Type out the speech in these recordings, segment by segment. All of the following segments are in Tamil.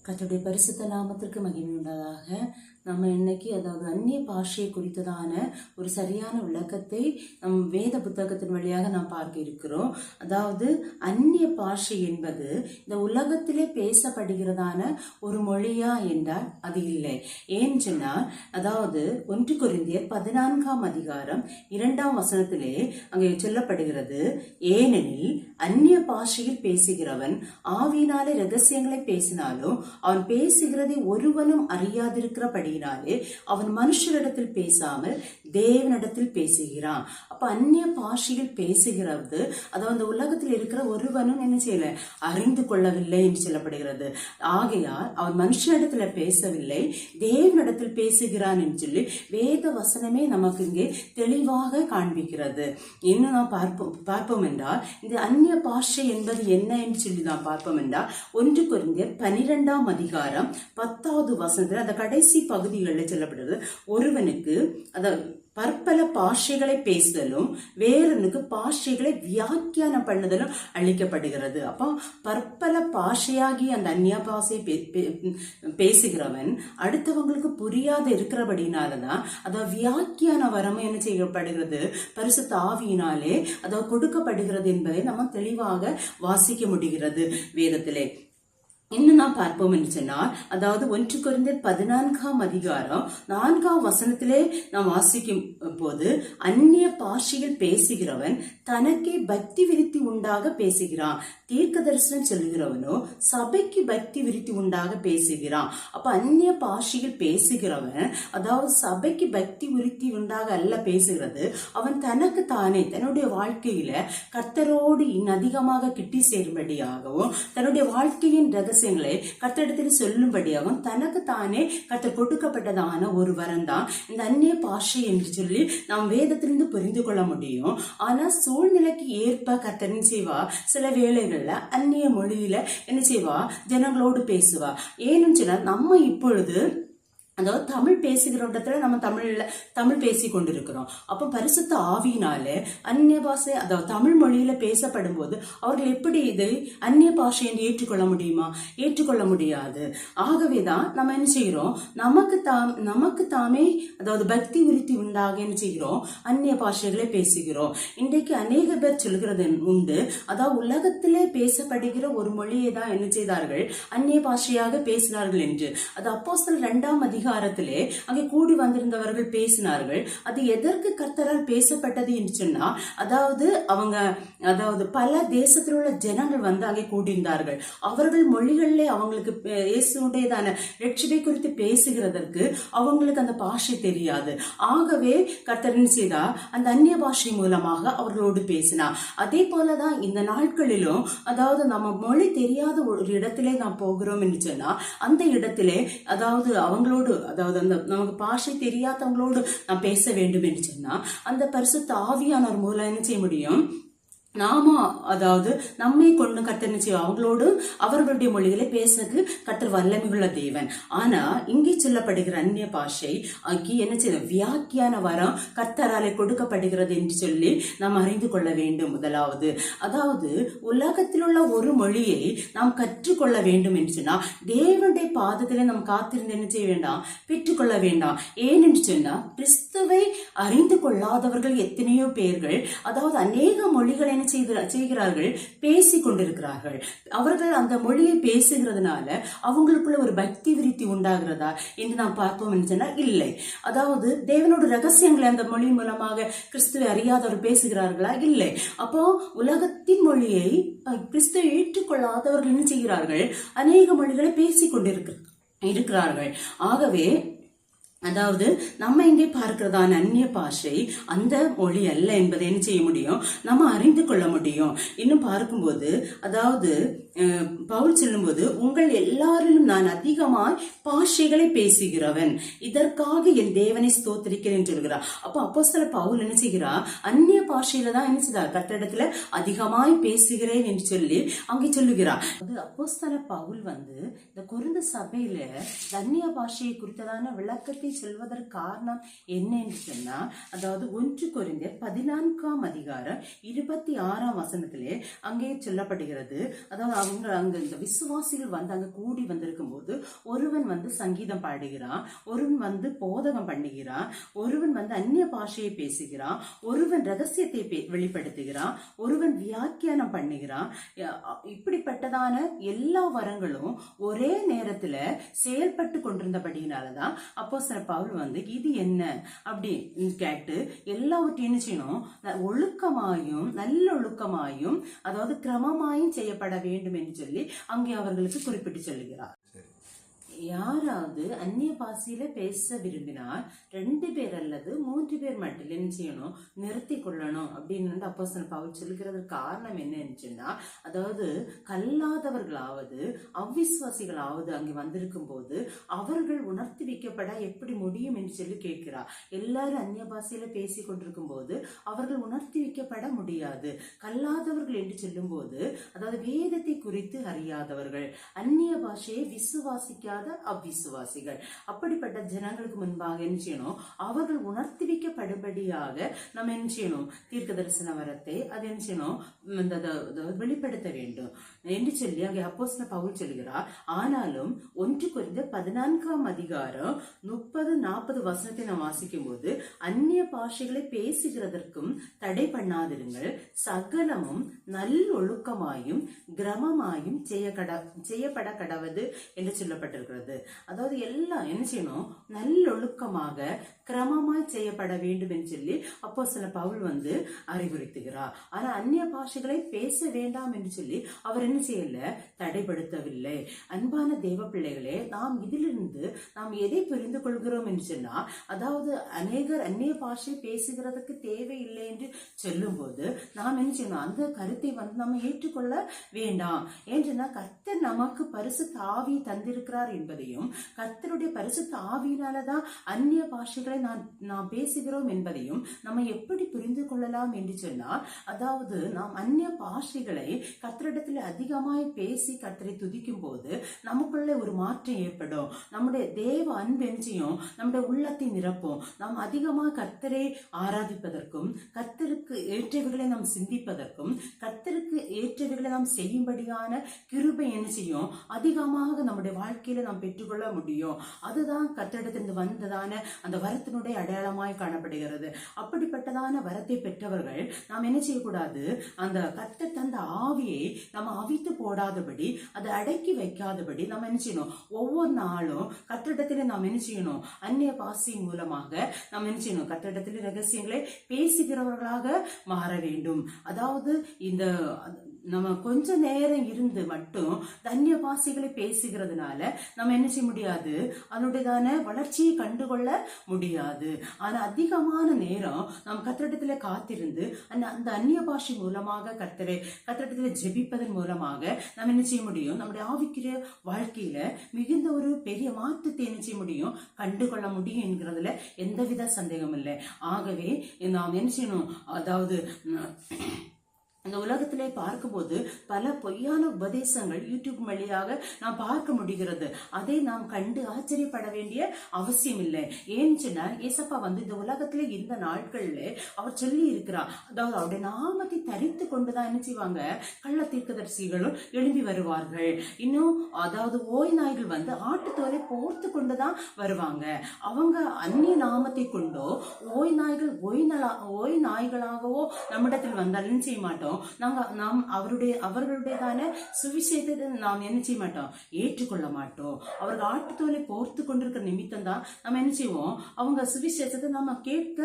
கர்த்தருடைய பரிசுத்த நாமத்திற்கு மகிமை உண்டாதாக. நம்ம இன்னைக்கு அந்நிய பாஷையை குறித்ததான ஒரு சரியான விளக்கத்தை நம் வேத புத்தகத்தின் வழியாக நாம் பார்க்க இருக்கிறோம். அந்நிய பாஷை என்பது இந்த உலகத்திலே பேசப்படுகிறதான ஒரு மொழியா என்றால் அது இல்லை. ஏன் சொன்னால் 1 கொரிந்தியர் 14ஆம் அதிகாரம் 2ஆம் வசனத்திலே அங்கே சொல்லப்படுகிறது, ஏனெனில் அந்நிய பாஷையில் பேசுகிறவன் ஆவியினாலே ரகசியங்களை பேசினாலும் அவன் பேசுகிறதை ஒருவனும் அறியாதிருக்கிறபடியினாலே அவன் மனுஷரிடத்தில் பேசாமல் தேவனிடத்தில் பேசுகிறான். அப்ப அந்நிய பாஷையில் பேசுகிறது அந்த உலகத்தில் இருக்கிற ஒருவனும் என்ன செய்யல, அறிந்து கொள்ளவில்லை என்று சொல்லப்படுகிறது. ஆகையால் அவன் மனுஷனிடத்துல பேசவில்லை, தேவனிடத்தில் பேசுகிறான் என்று சொல்லி வேத வசனமே நமக்கு இங்கே தெளிவாக காண்பிக்கிறது. இன்னும் நாம் பார்ப்போம் என்றால் இந்த அந்நிய பாஷை என்பது என்ன என்று சொல்லி நாம் பார்ப்போம் என்றால் 1 கொரிந்தியர் 12ஆம் அதிகாரம் 10வது வசனத்தில் அந்த கடைசி பகுதிகளில் சொல்லப்படுகிறது, ஒருவனுக்கு பற்பல பாஷைகளை பேசுதலும் வேறனுக்கு பாஷைகளை வியாக்கியானம் பண்ணுதலும் அளிக்கப்படுகிறது. அப்போ பற்பல பாஷையாகி அந்த அந்நிய பாஷை பேசுகிறவன் அடுத்தவங்களுக்கு புரியாத இருக்கிறபடினாலதான் வியாக்கியான வரமும் என்ன செய்யப்படுகிறது, பரிசுத்த ஆவியினாலே கொடுக்கப்படுகிறது என்பதை நம்ம தெளிவாக வாசிக்க முடிகிறது வேதத்திலே. இன்னும் நாம் பார்ப்போம் என்று சொன்னால் 1 கொரிந்தியர் 14ஆம் அதிகாரம் 4ஆம் வசனத்திலே நாம் வாசிக்கும் போது, அந்நிய பாஷையில் பேசுகிறவன் தனக்கே பக்தி விருத்தி உண்டாக பேசுகிறான், தீர்க்க தரிசனம் சொல்லுகிறவனோ சபைக்கு பக்தி விருத்தி உண்டாக பேசுகிறான். அப்ப அந்நிய பாஷையில் பேசுகிறவன் சபைக்கு பக்தி விருத்தி உண்டாக அல்ல பேசுகிறது, அவன் தனக்கு தானே தன்னுடைய வாழ்க்கையில கர்த்தரோடு அதிகமாக கிட்டி சேரும்படியாகவும் தன்னுடைய வாழ்க்கையின் ரகசியங்களை கர்த்தரிடத்தில் சொல்லும்படியாகவும் தனக்கு தானே கர்த்தர் கொடுக்கப்பட்டதான ஒரு வரம் தான் இந்த அந்நிய பாஷை என்று சொல்லி நாம் வேதத்திலிருந்து புரிந்து கொள்ள முடியும். ஆனா சூழ்நிலைக்கு ஏற்ப கர்த்தரின் செய்வா சில வேளைகள்ல அந்நிய மொழியில என்ன செய்வா, ஜனங்களோடு பேசுவா. ஏன்னு சொன்னா நம்ம இப்பொழுது தமிழ் பேசுகிற இடத்துல நம்ம தமிழ் பேசி கொண்டிருக்கிறோம். அப்ப பரிசுத்த ஆவியினால அந்நிய பாஷை தமிழ் மொழியில பேசப்படும் போது அவர்கள் எப்படி இதை அந்நிய பாஷை என்று ஏற்றுக்கொள்ள முடியுமா? ஏற்றுக்கொள்ள முடியாது. ஆகவேதான் நம்ம என்ன செய்கிறோம், நமக்கு தாமே பக்தி விருத்தி உண்டாக என்ன செய்கிறோம், அந்நிய பாஷைகளை பேசுகிறோம். இன்றைக்கு அநேக பேர் சொல்கிறது உண்டு, உலகத்திலே பேசப்படுகிற ஒரு மொழியை தான் என்ன செய்தார்கள், அந்நிய பாஷையாக பேசினார்கள் என்று. அப்போஸ்தலர் 2ஆம் அதிகாரத்திலே அங்கே கூடி வந்திருந்தவர்கள் பேசினார்கள். அது எதற்கு கர்த்தரால் பேசப்பட்டது என்று சொன்னா, அவங்க பல தேசத்தில் உள்ள ஜனங்கள் வந்து அங்கே கூடியிருந்தார்கள். அவர்கள் மொழிகளிலே அவங்களுக்கு இயேசுவுடையதான ரட்சிப்பை குறித்து பேசுகிறதற்கு அவங்களுக்கு அந்த பாஷை தெரியாது. ஆகவே கர்த்தரின் செய்தா அந்த அந்நிய பாஷை மூலமாக அவர்களோடு பேசினார். அதே போலதான் இந்த நாட்களிலும் நம்ம மொழி தெரியாத ஒரு இடத்திலே நாம் போகிறோம் என்று சொன்னா, அந்த இடத்திலே அவங்களோடு நமக்கு பாஷை தெரியாதவங்களோடு நாம் பேச வேண்டும் என்று சொன்னா அந்த பரிசுத்த ஆவியானவர் மூலம் என்ன செய்ய முடியும், நாம நம்மை கொண்டு கர்த்தர் செய்வோம் அவங்களோடு அவர்களுடைய மொழிகளை பேசுறதுக்கு கர்த்தர் வல்லமையுள்ள தேவன். ஆனா இங்கே சொல்லப்படுகிற அந்நிய பாஷை என்ன செய்யும், வியாக்கியான வரம் கர்த்தராலே கொடுக்கப்படுகிறது என்று சொல்லி நாம் அறிந்து கொள்ள வேண்டும். முதலாவது உலகத்தில் உள்ள ஒரு மொழியை நாம் கற்றுக்கொள்ள வேண்டும் என்று சொன்னா தேவனுடைய பாதத்திலே நாம் காத்திருந்து என்ன செய்ய வேண்டாம், பெற்றுக்கொள்ள வேண்டாம். ஏனென்று சொன்னா கிறிஸ்துவை அறிந்து கொள்ளாதவர்கள் எத்தனையோ பேர்கள் அநேக மொழிகளை செய்கிறார்கள், பேசி கொண்டிருக்கிறார்கள். அவர்கள் அந்த மொழியை பேசுகிறதுனால அவங்களுக்குள்ள ஒரு பக்தி விருத்தி உண்டாகிறதா என்று நாம் பார்ப்போம் என்று சொன்னால் இல்லை. தேவனோட ரகசியங்களை அந்த மொழி மூலமாக கிறிஸ்துவை அறியாதவர் பேசுகிறார்களா? இல்லை. அப்போ உலகத்தின் மொழியை கிறிஸ்துவை ஏற்றுக்கொள்ளாதவர்கள் என்ன செய்கிறார்கள், அநேக மொழிகளை பேசி கொண்டிருக்கிறார்கள். ஆகவே நம்ம இங்கே பார்க்கிறதான அந்நிய பாஷை அந்த மொழி அல்ல என்பதை என்ன செய்ய முடியும், நம்ம அறிந்து கொள்ள முடியும். இன்னும் பார்க்கும்போது பவுல் சொல்லும்போது, உங்கள் எல்லாரிலும் நான் அதிகமாய் பாஷைகளை பேசுகிறவன், இதற்காக என் தேவனை ஸ்தோத்திரிக்கிறேன் சொல்கிறார். அப்போ அப்போஸ்தலர் பவுல் என்ன செய்கிறார், அந்நிய பாஷையில தான் என்ன செய்தார், கர்த்தரிடத்துல அதிகமாய் பேசுகிறேன் என்று சொல்லி அங்கே சொல்லுகிறார். அப்போஸ்தலர் பவுல் இந்த கொரிந்து சபையில அந்நிய பாஷையை குறித்ததான விளக்கத்தை சொல்வதற்கு காரணம் என்ன என்று சொன்னால், அதாவது 1 கொரிந்தியர் 14ஆம் அதிகாரம் 26ஆம் வசனத்திலே அங்கே சொல்லப்படுகிறது. அதாவது அங்க இந்த விசுவாசிகள் அங்க கூடி வந்திருக்கும் போது ஒருவன் சங்கீதம் பாடுகிறான், ஒருவன் போதகம் பண்ணுகிறான், ஒருவன் அந்நிய பாஷையை பேசுகிறான், ஒருவன் ரகசியத்தை வெளிப்படுத்துகிறான், ஒருவன் வியாக்கியானம் பண்ணுகிறான். இப்படிப்பட்டதான எல்லா வரங்களும் ஒரே நேரத்துல செயல்பட்டு கொண்டிருந்தபடியினாலதான் அப்போஸ்தலர் பவுல் இது என்ன அப்படி கேட்டு எல்லாவற்றையும் செய்யணும், ஒழுக்கமாயும் நல்லொழுக்கமாயும் அதாவது கிரமமாயும் செய்யப்பட வேண்டும் என்று சொல்லி அங்கே அவர்களுக்கு குறிப்பிட்டு சொல்லுகிறார். யாராவது அந்நிய பாஷையில பேச விரும்பினால் 2 பேர் அல்லது 3 பேர் மட்டும் என்ன செய்யணும், நிறுத்தி கொள்ளணும் அப்படின்னு அப்போஸ்தலர் பவுல் சொல்லுகிறது. காரணம் என்னன்னு சொன்னா, அதாவது கல்லாதவர்களாவது அவ்விசுவாசிகளாவது அங்கே வந்திருக்கும் போது அவர்கள் உணர்த்தி வைக்கப்பட எப்படி முடியும் என்று சொல்லி கேட்கிறார். எல்லாரும் அந்நிய பாஷையில பேசி கொண்டிருக்கும் போது அவர்கள் உணர்த்தி வைக்கப்பட முடியாது. கல்லாதவர்கள் என்று சொல்லும் போது அதாவது வேதத்தை குறித்து அறியாதவர்கள், அந்நிய பாஷையை விசுவாசிக்காத அவ்விசுவாசிகள், அப்படிப்பட்ட ஜனங்களுக்கு முன்பாக என்ன செய்யணும், அவர்கள் உணர்த்தி வைக்கப்படும்படியாக நம்ம என்ன செய்யணும், தீர்க்க தரிசன வரத்தை அது என்ன செய்யணும், வெளிப்படுத்த வேண்டும் என்று சொல்லி அங்கே அப்போஸ்தலர் பவுல் சொல்கிறார். ஆனாலும் 1 கொரிந்தியர் 14ஆம் அதிகாரம் 30-40 வசனத்தை நாம் வாசிக்கும் போது, அந்நிய பாஷைகளை பேசுகிறதற்கும் தடை பண்ணாதிருங்கள், சகலமும் நல்லொழுக்கமாயும் கிரமமாயும் செய்யப்பட கடவது என்று சொல்லப்பட்டிருக்கிறது. அதாவது எல்லாம் என்ன செய்யணும், நல்லொழுக்கமாக கிரமமாய் செய்யப்பட வேண்டும் என்று சொல்லி அப்போஸ்தலர் பவுல் அறிவுறுத்துகிறார். ஆனா அந்நிய பாஷைகளை பேச வேண்டாம் என்று சொல்லி அவர் என்ன செய்யல, தடைப்படுத்தவில்லை. அன்பான தேவ பிள்ளைகளே, நாம் இதிலிருந்து நாம் எதை புரிந்து கொள்கிறோம் என்று சொன்னா, அதாவது அநேகர் அந்நிய பாஷை பேசுகிறதுக்கு தேவையில்லை என்று சொல்லும் போது நாம் என்ன செய்யணும், அந்த கருத்தை நம்ம ஏற்றுக்கொள்ள வேண்டாம். ஏன்னா கர்த்தர் நமக்கு பரிசுத்த ஆவியை தந்திருக்கிறார் என்பதையும், கர்த்தருடைய பரிசுத்த ஆவியினாலதான் அந்நிய பாஷைகளை நாம் பேசுகிறோம் என்பதையும் நம்ம எப்படி புரிந்து கொள்ளலாம் என்று சொன்னால், அதாவது நாம் அந்நிய பாஷைகளை கர்த்தரிடத்தில் அதிகமாய் பேசி கர்த்தரை துதிக்கும் போது நமக்குள்ள ஒரு மாற்றம் ஏற்படும். நம்முடைய தேவ அன்பெஞ்சியும் நம்முடைய உள்ளத்தை நிரப்பும். நாம் அதிகமாக கர்த்தரை ஆராதிப்பதற்கும், கர்த்தருக்கு ஏற்றவைகளை நாம் சிந்திப்பதற்கும், கர்த்தருக்கு ஏற்றவைகளை நாம் செய்யும்படியான கிருபை என்ன செய்யும், அதிகமாக நம்முடைய வாழ்க்கையில நாம் பெற்றுக்கொள்ள முடியும். அதுதான் கர்த்தரிடத்திலிருந்து வந்ததான அந்த வரத்தினுடைய அடையாளமாய் காணப்படுகிறது. அப்படிப்பட்டதான வரத்தை பெற்றவர்கள் நாம் என்ன செய்யக்கூடாது, அந்த கர்த்தர் தந்த ஆவியை நம்ம அவித்து போடாதபடி, அதை அடக்கி வைக்காதபடி நம்ம என்ன செய்யணும், ஒவ்வொரு நாளும் கர்த்தரிடத்திலே நாம் என்ன செய்யணும், அந்நிய பாஷை மூலமாக நாம் என்ன செய்யணும், கர்த்தரிடத்திலே ரகசியங்களை பேசுகிறவர்களாக மாற வேண்டும். அதாவது இந்த நம்ம கொஞ்ச நேரம் இருந்து மட்டும் அந்நிய பாஷைகளை பேசுகிறதுனால நம்ம என்ன செய்ய முடியாது, அதனுடையதான வளர்ச்சியை கண்டுகொள்ள முடியாது. ஆனா அதிகமான நேரம் நாம் கர்த்தரிடத்துல காத்திருந்து அந்த அந்நிய பாஷை மூலமாக கர்த்தரிடத்துல ஜெபிப்பதன் மூலமாக நம்ம என்ன செய்ய முடியும், நம்முடைய ஆவிக்கிற வாழ்க்கையில மிகுந்த ஒரு பெரிய மாற்றத்தை என்ன செய்ய முடியும், கண்டுகொள்ள முடியும் என்கிறதுல எந்தவித சந்தேகம் இல்லை. ஆகவே நாம் என்ன செய்யணும், அதாவது இந்த உலகத்திலே பார்க்கும்போது பல பொய்யான உபதேசங்கள் யூடியூப் வழியாக நாம் பார்க்க முடிகிறது. அதை நாம் கண்டு ஆச்சரியப்பட வேண்டிய அவசியம் இல்லை. ஏன்னு சொன்னா, ஏசப்பா இந்த உலகத்திலே இந்த நாட்கள்ல அவர் சொல்லி இருக்கிறார். அதாவது அவருடைய நாமத்தை தரித்து கொண்டுதான் என்ன செய்வாங்க, கள்ள தீர்க்கதரிசிகளும் எழும்பி வருவார்கள். இன்னும் அதாவது ஓய் நாய்கள் ஆட்டுத்தோலை போர்த்து கொண்டுதான் வருவாங்க. அவங்க அந்நிய நாமத்தை கொண்டோ ஓய் நாய்களாகவோ நம்மிடத்தில் வந்தால் என்ன செய்ய மாட்டோம், நாம் அவர்களுடையதான சுவிசேஷத்தை நாம் என்ன செய்ய மாட்டோம், ஏற்றுக்கொள்ள மாட்டோம். அவர்கள் ஆட்டுத்தோலை போர்த்து கொண்டிருக்கிற நிமித்தம் தான் நம்ம என்ன செய்வோம், அவங்க சுவிசேஷத்தை நம்ம கேட்க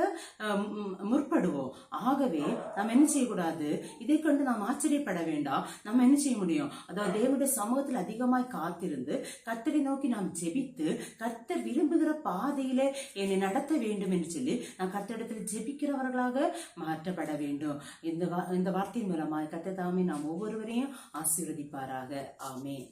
முற்படுவோம். ஆகவே நாம் என்ன செய்யக்கூடாது, இதை கொண்டு நாம் ஆச்சரியப்பட வேண்டாம். நம்ம என்ன செய்ய முடியும், அதாவது தேவனுடைய சமூகத்தில் அதிகமாய் காத்திருந்து கர்த்தரை நோக்கி நாம் ஜெபித்து கர்த்தர் விரும்புகிற பாதையிலே என்னை நடத்த வேண்டும் என்று சொல்லி நாம் கர்த்தரிடத்தில் ஜெபிக்கிறவர்களாக மாற்றப்பட வேண்டும். இந்த வார்த்தை மூலமாக கர்த்தர் தாமே நாம் ஒவ்வொருவரையும் ஆசீர்வதிப்பாராக. ஆமென்.